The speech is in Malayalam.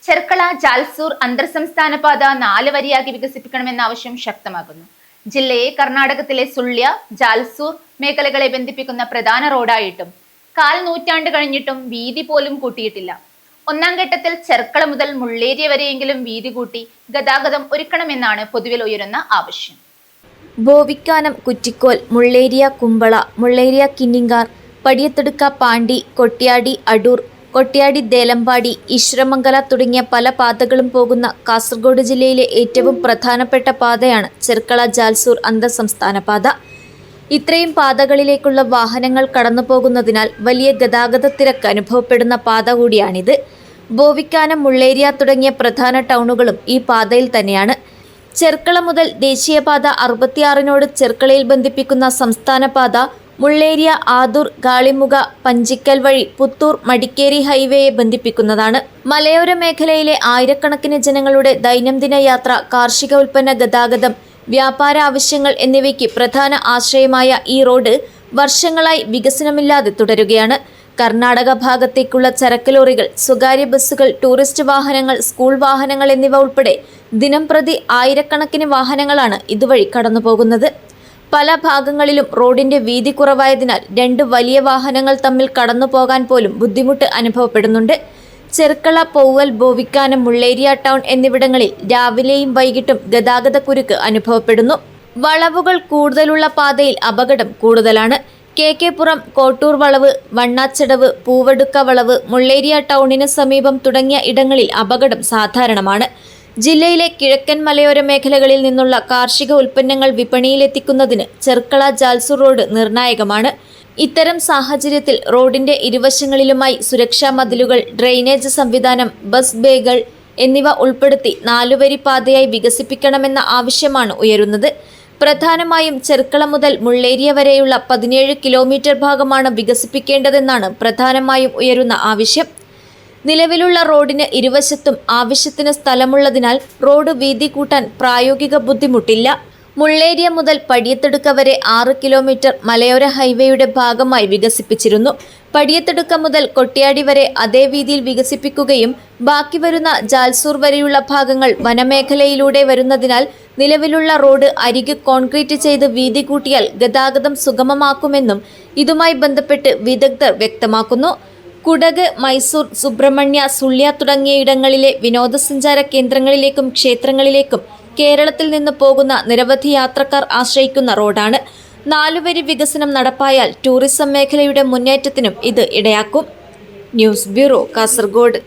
ചെർക്കള ജാൽസൂർ അന്തർ സംസ്ഥാന പാത 4 വരിയാക്കി വികസിപ്പിക്കണമെന്ന ആവശ്യം ശക്തമാകുന്നു. ജില്ലയെ കർണാടകത്തിലെ സുള്യ, ജാൽസൂർ മേഖലകളെ ബന്ധിപ്പിക്കുന്ന പ്രധാന റോഡായിട്ടും 4 നൂറ്റാണ്ട് കഴിഞ്ഞിട്ടും വീതി പോലും കൂട്ടിയിട്ടില്ല. ഒന്നാം ഘട്ടത്തിൽ ചെർക്കള മുതൽ മുള്ളേരിയ വരെയെങ്കിലും വീതി കൂട്ടി ഗതാഗതം ഒരുക്കണമെന്നാണ് പൊതുവിൽ ഉയരുന്ന ആവശ്യം. ബോവിക്കാനം, കുറ്റിക്കോൽ, മുള്ളേരിയ കുമ്പള, മുള്ളേരിയ കിന്നിങ്കാർ, പടിയത്തെടുക്ക പാണ്ടി, കൊട്ടിയാടി അടൂർ, കൊട്ടിയാടി ദേലമ്പാടി, ഈശ്വരമംഗല തുടങ്ങിയ പല പാതകളും പോകുന്ന കാസർഗോഡ് ജില്ലയിലെ ഏറ്റവും പ്രധാനപ്പെട്ട പാതയാണ് ചെർക്കള ജാൽസൂർ അന്തർ സംസ്ഥാന പാത. ഇത്രയും പാതകളിലേക്കുള്ള വാഹനങ്ങൾ കടന്നുപോകുന്നതിനാൽ വലിയ ഗതാഗത തിരക്ക് അനുഭവപ്പെടുന്ന പാത കൂടിയാണിത്. ബോവിക്കാനം, മുള്ളേരിയ തുടങ്ങിയ പ്രധാന ടൗണുകളും ഈ പാതയിൽ തന്നെയാണ്. ചെർക്കള മുതൽ ദേശീയപാത 66 ചെർക്കളയിൽ ബന്ധിപ്പിക്കുന്ന സംസ്ഥാന പാത മുള്ളേരിയ, ആദൂർ, ഗാളിമുഖ, പഞ്ചിക്കൽ വഴി പുത്തൂർ, മടിക്കേരി ഹൈവേയെ ബന്ധിപ്പിക്കുന്നതാണ്. മലയോര മേഖലയിലെ ആയിരക്കണക്കിന് ജനങ്ങളുടെ ദൈനംദിന യാത്ര, കാർഷിക ഉൽപ്പന്ന ഗതാഗതം, വ്യാപാര ആവശ്യങ്ങൾ എന്നിവയ്ക്ക് പ്രധാന ആശ്രയമായ ഈ റോഡ് വർഷങ്ങളായി വികസനമില്ലാതെ തുടരുകയാണ്. കർണാടക ഭാഗത്തേക്കുള്ള ചരക്ക് ലോറികൾ, സ്വകാര്യ ബസ്സുകൾ, ടൂറിസ്റ്റ് വാഹനങ്ങൾ, സ്കൂൾ വാഹനങ്ങൾ എന്നിവ ഉൾപ്പെടെ ദിനംപ്രതി ആയിരക്കണക്കിന് വാഹനങ്ങളാണ് ഇതുവഴി കടന്നുപോകുന്നത്. പല ഭാഗങ്ങളിലും റോഡിന്റെ വീതി കുറവായതിനാൽ 2 വലിയ വാഹനങ്ങൾ തമ്മിൽ കടന്നു പോകാൻ പോലും ബുദ്ധിമുട്ട് അനുഭവപ്പെടുന്നുണ്ട്. ചെർക്കള, പൗവൽ, ബോവിക്കാനം, മുള്ളേരിയ ടൗൺ എന്നിവിടങ്ങളിൽ രാവിലെയും വൈകിട്ടും ഗതാഗത കുരുക്ക് അനുഭവപ്പെടുന്നു. വളവുകൾ കൂടുതലുള്ള പാതയിൽ അപകടം കൂടുതലാണ്. KK-പുറം, കോട്ടൂർ വളവ്, വണ്ണാച്ചടവ്, പൂവടുക്ക വളവ്, മുള്ളേരിയ ടൗണിന് സമീപം തുടങ്ങിയ ഇടങ്ങളിൽ അപകടം സാധാരണമാണ്. ജില്ലയിലെ കിഴക്കൻ മലയോര മേഖലകളിൽ നിന്നുള്ള കാർഷിക ഉൽപ്പന്നങ്ങൾ വിപണിയിലെത്തിക്കുന്നതിന് ചെർക്കള ജാൽസൂർ റോഡ് നിർണായകമാണ്. ഇത്തരം സാഹചര്യത്തിൽ റോഡിന്റെ ഇരുവശങ്ങളിലുമായി സുരക്ഷാ മതിലുകൾ, ഡ്രെയിനേജ് സംവിധാനം, ബസ് ബേകൾ എന്നിവ ഉൾപ്പെടുത്തി 4 വരി പാതയായി വികസിപ്പിക്കണമെന്ന ആവശ്യമാണ് ഉയരുന്നത്. പ്രധാനമായും ചെർക്കള മുതൽ മുള്ളേരിയ വരെയുള്ള 17 കിലോമീറ്റർ ഭാഗമാണ് വികസിപ്പിക്കേണ്ടതെന്നാണ് പ്രധാനമായും ഉയരുന്ന ആവശ്യം. നിലവിലുള്ള റോഡിന് ഇരുവശത്തും ആവശ്യത്തിന് സ്ഥലമുള്ളതിനാൽ റോഡ് വീതി കൂട്ടാൻ പ്രായോഗിക ബുദ്ധിമുട്ടില്ല. മുള്ളേരിയ മുതൽ പടിയത്തെടുക്ക വരെ 6 കിലോമീറ്റർ മലയോര ഹൈവേയുടെ ഭാഗമായി വികസിപ്പിച്ചിരുന്നു. പടിയത്തെടുക്ക മുതൽ കൊട്ടിയാടി വരെ അതേ വീതിയിൽ വികസിപ്പിക്കുകയും ബാക്കി വരുന്ന ജാൽസൂർ വരെയുള്ള ഭാഗങ്ങൾ വനമേഖലയിലൂടെ വരുന്നതിനാൽ നിലവിലുള്ള റോഡ് അരികെ കോൺക്രീറ്റ് ചെയ്ത് വീതി കൂട്ടിയാൽ ഗതാഗതം സുഗമമാക്കുമെന്നും ഇതുമായി ബന്ധപ്പെട്ട് വിദഗ്ധർ വ്യക്തമാക്കുന്നു. കുടക്, മൈസൂർ, സുബ്രഹ്മണ്യ, സുള്യ തുടങ്ങിയ ഇടങ്ങളിലെ വിനോദസഞ്ചാര കേന്ദ്രങ്ങളിലേക്കും ക്ഷേത്രങ്ങളിലേക്കും കേരളത്തിൽ നിന്ന് പോകുന്ന നിരവധി യാത്രക്കാർ ആശ്രയിക്കുന്ന റോഡാണ്. 4 വരി വികസനം നടപ്പായാൽ ടൂറിസം മേഖലയുടെ മുന്നേറ്റത്തിനും ഇത് ഇടയാക്കും. News bureau, Kasaragod.